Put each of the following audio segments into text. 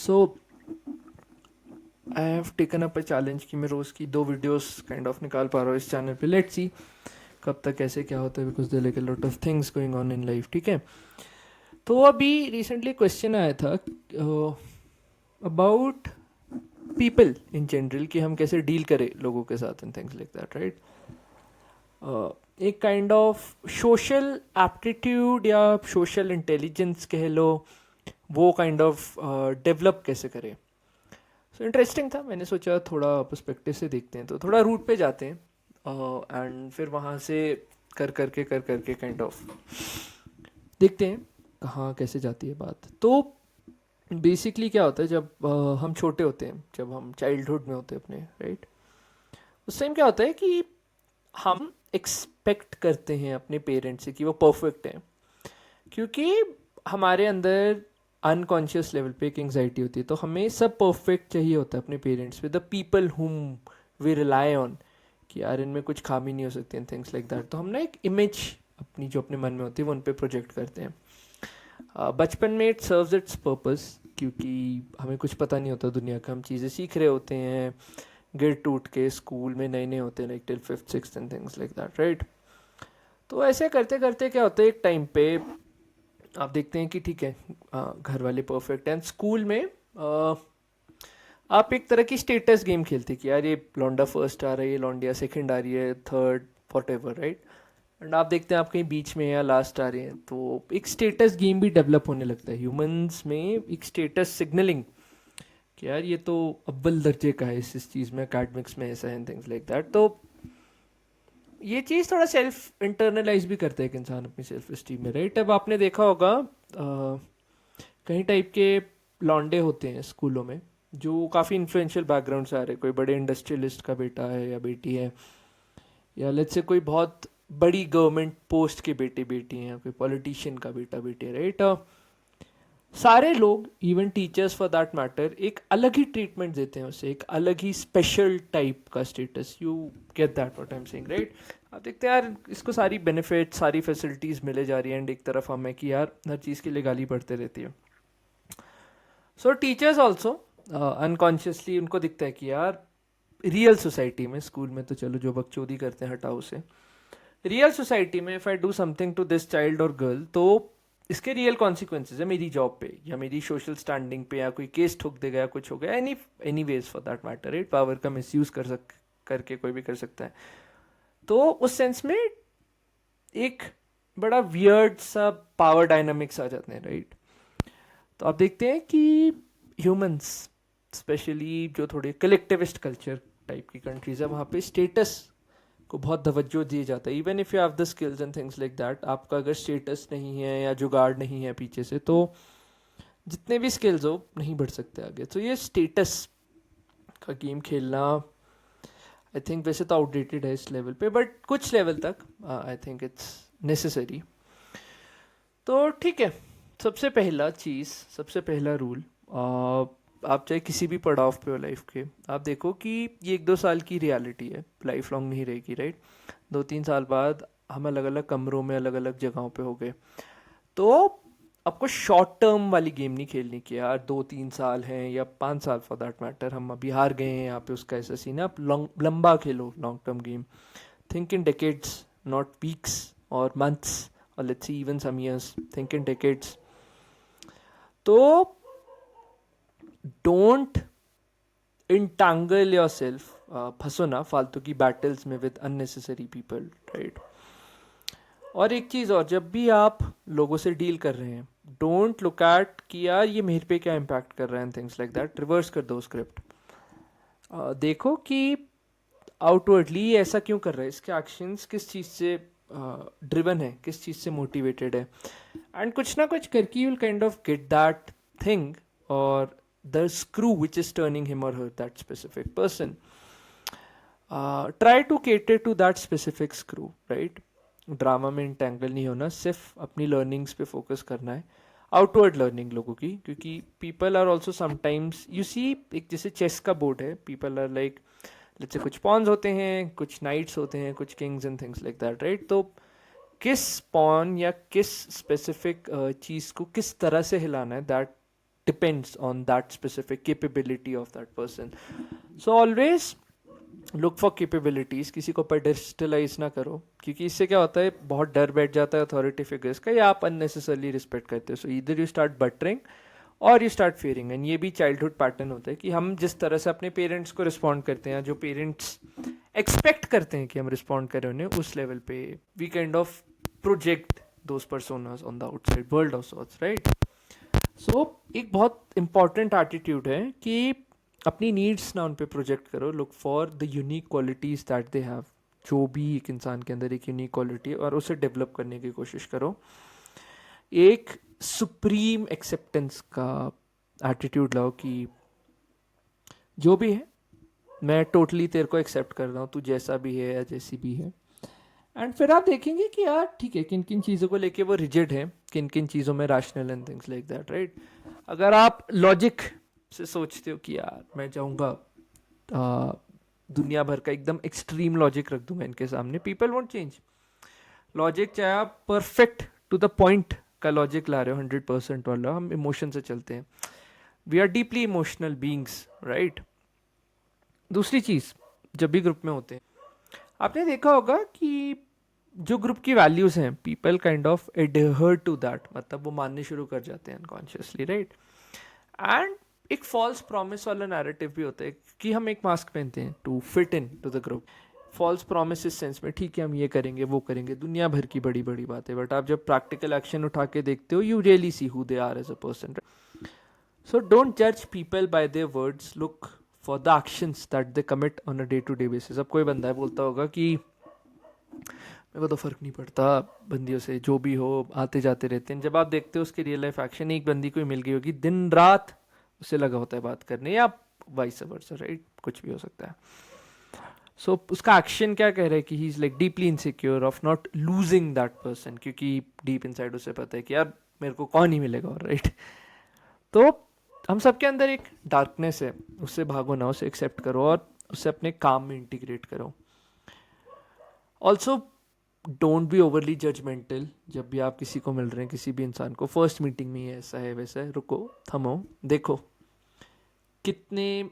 So I have taken up a challenge कि मैं रोज़ की 2 वीडियोस काइंड ऑफ निकाल पा रहा हूँ इस चैनल पे. लेट्स सी कब तक कैसे क्या होता है, because there like a lot of things going on in life. ठीक है. तो अभी रिसेंटली क्वेश्चन आया था अबाउट पीपल इन जनरल कि हम कैसे डील करें लोगों के साथ and things like that, right. एक काइंड ऑफ सोशल एप्टीट्यूड या सोशल इंटेलिजेंस कह लो, वो काइंड ऑफ डेवलप कैसे करें. सो इंटरेस्टिंग था. मैंने सोचा थोड़ा पर्सपेक्टिव से देखते हैं, तो थोड़ा रूट पे जाते हैं एंड फिर वहाँ से कर करके काइंड ऑफ देखते हैं कहाँ कैसे जाती है बात. तो बेसिकली क्या होता है जब हम छोटे होते हैं, जब हम चाइल्डहुड में होते हैं अपने, राइट. उस टाइम क्या होता है कि हम एक्सपेक्ट करते हैं अपने पेरेंट्स से कि वो परफेक्ट हैं, क्योंकि हमारे अंदर अनकॉन्शियस लेवल पे एक एंग्जाइटी होती है. तो हमें सब परफेक्ट चाहिए होता है अपने parents with the people whom we rely on, कि यार इनमें कुछ खामी नहीं हो सकती एंड थिंग्स लाइक दैट. तो हम ना एक इमेज अपनी जो अपने मन में होती है वो उन पे प्रोजेक्ट करते हैं. बचपन में इट सर्व्स इट्स पर्पस, क्योंकि हमें कुछ पता नहीं होता दुनिया का, हम चीज़ें सीख रहे होते हैं गिर टूट के. स्कूल में नए नए होते हैं like till 5th 6th and things like that, right. तो ऐसे करते करते क्या होता है, एक टाइम पे आप देखते हैं कि ठीक है घर वाले परफेक्ट हैं. स्कूल में आप एक तरह की स्टेटस गेम खेलते कि यार ये लौंडा फर्स्ट आ रहा है, ये लौंडिया सेकंड आ रही है, third what ever, right. And आप देखते हैं आप कहीं बीच में या लास्ट आ रहे हैं, तो एक स्टेटस गेम भी डेवलप होने लगता है ह्यूमंस में, एक स्टेटस सिग्नलिंग कि यार ये तो अव्वल दर्जे का है इस चीज़ में, अकेडमिक्स में ऐसा है, थिंग्स लाइक दैट. तो ये चीज़ थोड़ा सेल्फ इंटरनलाइज भी करता है एक इंसान अपनी सेल्फ स्टीम में, राइट. अब आपने देखा होगा कई टाइप के लौंडे होते हैं स्कूलों में जो काफ़ी इन्फ्लुएंशियल बैकग्राउंड से आ रहे हैं. कोई बड़े इंडस्ट्रियलिस्ट का बेटा है या बेटी है, या लेट्स से कोई बहुत बड़ी गवर्नमेंट पोस्ट के बेटे बेटी हैं, या कोई पॉलिटिशियन का बेटा बेटी है, राइट. सारे लोग, even teachers for that matter, एक अलग ही ट्रीटमेंट देते हैं उसे, एक अलग ही स्पेशल टाइप का status. You get that what I am saying, right. आप देखते हैं यार इसको सारी बेनिफिट सारी फैसिलिटीज़ मिले जा रही है, एंड एक तरफ हमें कि यार हर चीज़ के लिए गाली पड़ते रहती है. सो टीचर्स ऑल्सो अनकॉन्शियसली उनको दिखता है कि यार रियल सोसाइटी में, स्कूल में तो चलो जो बकचोदी करते हैं हटाओ उसे, रियल सोसाइटी में if I do something to this child और गर्ल, तो इसके रियल कॉन्सिक्वेंसेज है मेरी जॉब पे या मेरी सोशल स्टैंडिंग पे, या कोई केस ठोक देगा या कुछ हो गया, any ways for that matter, right. Power का मिसयूज करके कोई भी कर सकता है. तो उस सेंस में एक बड़ा वियर्ड सा पावर डायनामिक्स आ जाते हैं, राइट. तो आप देखते हैं कि ह्यूमंस स्पेशली जो थोड़े कलेक्टिविस्ट कल्चर टाइप की कंट्रीज है, वहाँ पे स्टेटस को बहुत तवज्जो दिया जाता है. Even if you have the skills and things like that, आपका अगर स्टेटस नहीं है या जुगाड़ नहीं है पीछे से, तो जितने भी स्किल्स हो नहीं बढ़ सकते आगे. तो ये स्टेटस का गेम खेलना आई थिंक वैसे तो आउटडेटेड है इस लेवल पे, बट कुछ लेवल तक आई थिंक इट्स नेसेसरी. तो ठीक है. सबसे पहला चीज़, सबसे पहला रूल, आप चाहे किसी भी पड़ाव पे हो लाइफ के, आप देखो कि ये 1-2 साल की रियलिटी है, लाइफ लॉन्ग नहीं रहेगी, राइट. 2-3 साल बाद हम अलग अलग कमरों में अलग अलग जगहों पे हो गए. तो आपको शॉर्ट टर्म वाली गेम नहीं खेलनी कि यार 2-3 साल हैं या 5 साल फॉर दैट मैटर, हम अभी हार गए हैं यहाँ पे, उसका ऐसा सीन है. आप लंबा खेलो, long term game. Think in decades, not weeks और months, or let's see even some years. Think in decades. तो डोंट इंटैंगल योर सेल्फ, फंसो ना फालतू की बैटल्स में विद अननेसेसरी पीपल, राइट. और एक चीज़ और, जब भी आप लोगों से डील कर रहे हैं, डोंट लुक एट कि यार ये मेरे पे क्या इम्पैक्ट कर रहा है and things like that. Reverse कर दो स्क्रिप्ट. देखो कि आउटवर्डली ऐसा क्यों कर रहा है, इसके एक्शंस किस चीज़ से ड्रिवन है, किस चीज़ से मोटिवेटेड है. एंड कुछ ना कुछ करके you will kind of get that thing और the screw which is turning him और her, that specific person. Try to cater to that specific screw, right. Drama में इंटेंगल नहीं होना, सिर्फ अपनी लर्निंग्स पे फोकस करना है, आउटवर्ड लर्निंग लोगों की. क्योंकि people are also sometimes, you see, एक जैसे चेस का बोर्ड है, पीपल आर लाइक, जैसे कुछ पॉन्स होते हैं, कुछ नाइट्स होते हैं, कुछ Kings and things like that, right. तो किस पॉन या किस स्पेसिफिक चीज़ को किस तरह से हिलाना है, that depends on that specific capability of that person. So always look for capabilities, किसी को पेडेस्टलाइज ना करो, क्योंकि इससे क्या होता है, बहुत डर बैठ जाता है अथॉरिटी फिगर्स का, या आप अननेसेसरली रिस्पेक्ट करते हो. सो इधर यू स्टार्ट बटरिंग और यू स्टार्ट फियरिंग. एंड ये भी चाइल्डहुड पैटर्न होता है कि हम जिस तरह से अपने पेरेंट्स को रिस्पॉन्ड करते हैं, जो पेरेंट्स एक्सपेक्ट करते हैं कि हम रिस्पॉन्ड करें उन्हें, उस लेवल पे we kind of project those personas on the outside world of sorts, right. So एक बहुत इंपॉर्टेंट एटीट्यूड है कि अपनी नीड्स ना उन पे प्रोजेक्ट करो. Look for the unique qualities that they have. जो भी एक इंसान के अंदर एक यूनिक क्वालिटी है, और उसे डेवलप करने की कोशिश करो. एक सुप्रीम एक्सेप्टेंस का एटीट्यूड लाओ कि जो भी है मैं टोटली तेरे को एक्सेप्ट कर रहा हूँ, तू जैसा भी है या जैसी भी है. एंड फिर आप देखेंगे कि यार ठीक है, किन किन चीज़ों को लेके वो रिजिड है, किन किन चीज़ों में rational and things like that, right. अगर आप लॉजिक से सोचते हो कि यार मैं जाऊँगा दुनिया भर का एकदम एक्सट्रीम लॉजिक रख दूंगा इनके सामने, पीपल वोंट चेंज. लॉजिक चाहे आप परफेक्ट टू द पॉइंट का लॉजिक ला रहे हो, 100% वाला, हम इमोशन से चलते हैं. We are deeply emotional beings, right. दूसरी चीज़, जब भी ग्रुप में होते हैं, आपने देखा होगा कि जो ग्रुप की वैल्यूज़ हैं, people kind of adhere to that, मतलब वो मानने शुरू कर जाते हैं अनकॉन्शियसली, राइट. एंड एक फॉल्स प्रॉमिस वाला नैरेटिव भी होता है कि हम एक मास्क पहनते हैं to fit in to the group. False promise इस सेंस में, ठीक है हम ये करेंगे वो करेंगे, दुनिया भर की बड़ी बड़ी बातें, बट आप जब प्रैक्टिकल एक्शन उठा के देखते हो, you really see who they are as a person. So don't जज people by their words, look for the actions that they commit on a day to day basis. अब कोई बंदा है बोलता होगा कि मेरे को तो फ़र्क नहीं पड़ता बंदियों से, जो भी हो आते जाते रहते हैं. जब आप देखते हो उसके रियल लाइफ एक्शन, एक बंदी कोई मिल गई होगी, दिन रात उसे लगा होता है बात करने, या वाइस वर्सा, राइट, कुछ भी हो सकता है. सो उसका एक्शन क्या कह रहा है कि he is like deeply insecure of not losing that person, क्योंकि डीप इनसाइड उसे पता है कि यार मेरे को कौन ही मिलेगा, और राइट. तो हम सबके अंदर एक डार्कनेस है, उससे भागो ना, उसे एक्सेप्ट करो और उसे अपने काम में इंटीग्रेट करो. Also don't be overly judgemental. जब भी आप किसी को मिल रहे हैं, किसी भी इंसान को, फर्स्ट मीटिंग में ऐसा है वैसा है, रुको, थमो, देखो कितने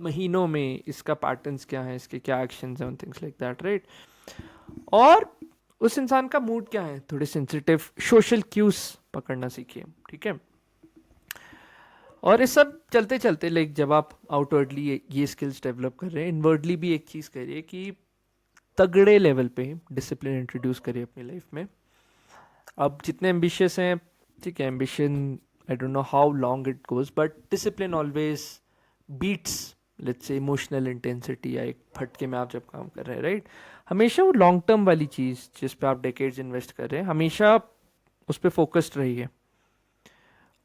महीनों में इसका पैटर्न्स क्या है, इसके क्या एक्शंस हैं, थिंग्स लाइक दैट, राइट. और उस इंसान का मूड क्या है, थोड़े सेंसिटिव सोशल क्यूज पकड़ना सीखिए, ठीक है. और इस सब चलते चलते लाइक जब आप आउटवर्डली ये स्किल्स डेवलप कर रहे हैं, इनवर्डली भी एक चीज़ करिए कि तगड़े लेवल पे डिसिप्लिन इंट्रोड्यूस करिए अपनी लाइफ में. अब जितने एम्बिशियस हैं, ठीक है, ambition I don't know how long it goes, but discipline always beats let's say emotional intensity, या एक फटके में आप जब काम कर रहे हैं, राइट. हमेशा वो लॉन्ग टर्म वाली चीज़ जिस पे आप डेकेड्स इन्वेस्ट कर रहे हैं, हमेशा उस पर फोकस्ड रहिए.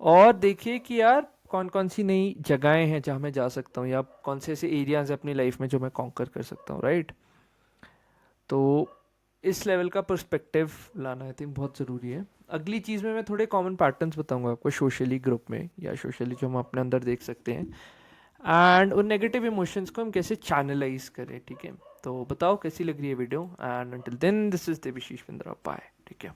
और देखिए कि यार कौन कौन सी नई जगहें हैं जहाँ मैं जा सकता हूँ, या कौन से ऐसे एरियाज हैं अपनी लाइफ में जो मैं कॉन्कर कर सकता हूँ, राइट. तो इस लेवल का पर्सपेक्टिव लाना आई थिंक बहुत ज़रूरी है. अगली चीज़ में मैं थोड़े कॉमन पैटर्न्स बताऊंगा आपको सोशली ग्रुप में, या सोशली जो हम अपने अंदर देख सकते हैं, एंड उन नेगेटिव इमोशंस को हम कैसे चैनलाइज करें, ठीक है. तो बताओ कैसी लग रही है video, and until then this is Devashish Bindra, bye, ठीक है.